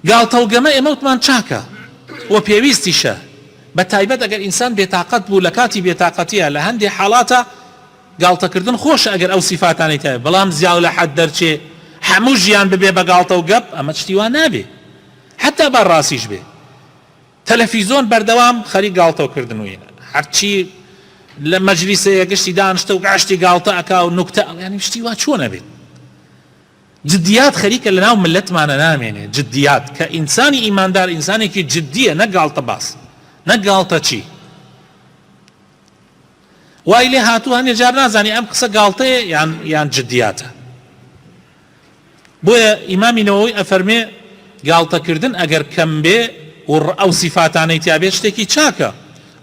گاڵتە و گەمە ئێمە وتمان چاکە و پێویستیشە بە تایبەت ئەگەر ئینسان بێتاقەت بوو لە کاتی بێتاقەتیە لە هەندێک حاڵاتە گاڵتەکردن خۆشە ئەگەر ئەو سیفاتانەی تایە بەڵام زیاو لە حەد دەرچێ هەموو ژیان ببێ بە گاڵتە و گەپ ئەمە شتی وان نابێ حتا با ڕاستیش بێ تەلەڤیزۆن بەردەوام خەریک گاڵتەوکردن وینە هەرچی لە مەجلیسەیە گشتی دانیشتە و گاشتی گاڵتە ئەکا و نوکتە ینی شتی وا چۆنە بێت جدیات خەریکە لەناو ملەتمانە نامێنێ جدیات کە ئینسانی ئیماندار ئینسانێکی جدیە نە گاڵتە باس نە گاڵتە چی وای لێ هاتوو هەنێ جار نازانی ئەم قسە گاڵتەیە یان جدیاتە بۆیە ئیمامی نەوەوی ئەفەرمێ گاڵتەکردن ئەگەر کەم بێ و ئەو سیفاتانەی تیا بێت شتێکی چاکە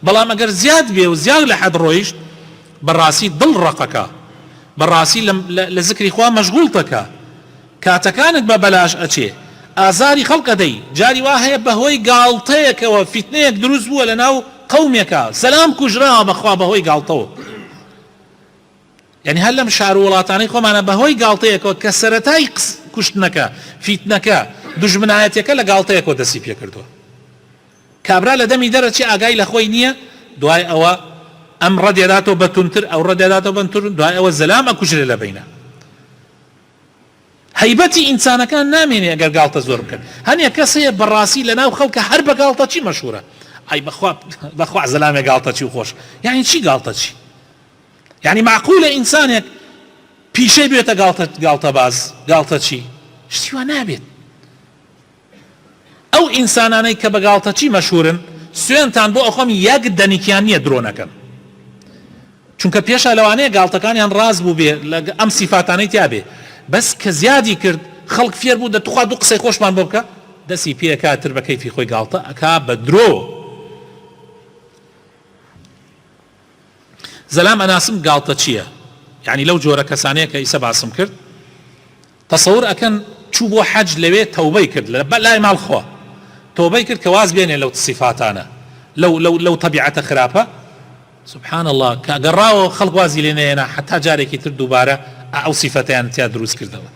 بەڵام ئەگەر زیاد بێ و زیاد لە حەد ڕۆیشت بەڕاستی دڵ ڕقەکە بەڕاستی لە ذکری خوا مەشغوڵتەکە کاتەکانت بە بەلاش ئەچێ ئازاری خەڵکە دەی جاری وا هەیە بەهۆی گاڵتەیەکەوە فیتنەیەک دروست بووە لە ناو قەومێکە سەلام کوژراوە بەخوا بەهۆی گاڵتەوە یعنی هەر لەم شار و وڵاتانەی خۆمانە بەهۆی گاڵتەیەکەوە کە سەرەتای کوشتنەکە فیتنەکە دوژمنایەتەکە لە گاڵتەیەکەوە دەستی پێ کردووە کابرا لە دەمی دەرەچی ئاگای لە خۆی نییە دوای ئەوە ئەم ڕەدێداتەوە بەتونتر ئەو ڕەدێداتەوە بەتونتر دوای ئەوە زەلام ئەکوژرێ لە بینە هەیبەتی ئینسانەکان نامێنێ ئەگەر گاڵتە زۆر بکەن هەنێ کەسەیە بەڕاستی لە ناو خەڵکە هەر بە گاڵتە چی مەشهورە ئای بەخوا زەلامێ گاڵتە چی و خۆش یعنی چی گاڵتە چی یعنی معقولە ئینسانێک پیشەی بێتە گاڵتە باز گاڵتە چی شتی وا نابێت ئەو ئینسانانەی کە بە گاڵتە چی مەشهورن سوێنتان بۆ ئەخۆم یەک دەنیکیان نییە درۆنەکەن چونکە پێشە لەوانەیە گاڵتەکانیان ڕاز بوو بێ لە ئەم سیفاتانەی تیا بێ بەس کە زیادی کرد خەڵک فێر بوو دەتوخوا دوو قسەی خۆشمان بۆ بکە دەستی پێکاتر بە کەیفی خۆی گاڵتە ئەکا بە درۆ زەلام ئەناسم گاڵتە چییە یعنی لەو جۆرە کەسانەیە کە ئیسە باسم کرد تەسەور ئەکەن چوو بۆ حەج لەوێ تەوبەی کرد لای ماڵخوا تۆبەی کرد کە واز بێنێ لەو سیفاتانە لەو تەبیعەتە خراپە سبحان الله کە گەڕاوە خەڵک وازی لێ نەهێنا حتا جارێکی تر دووبارە ئەو سیفەتیان تیا دروست کردەوە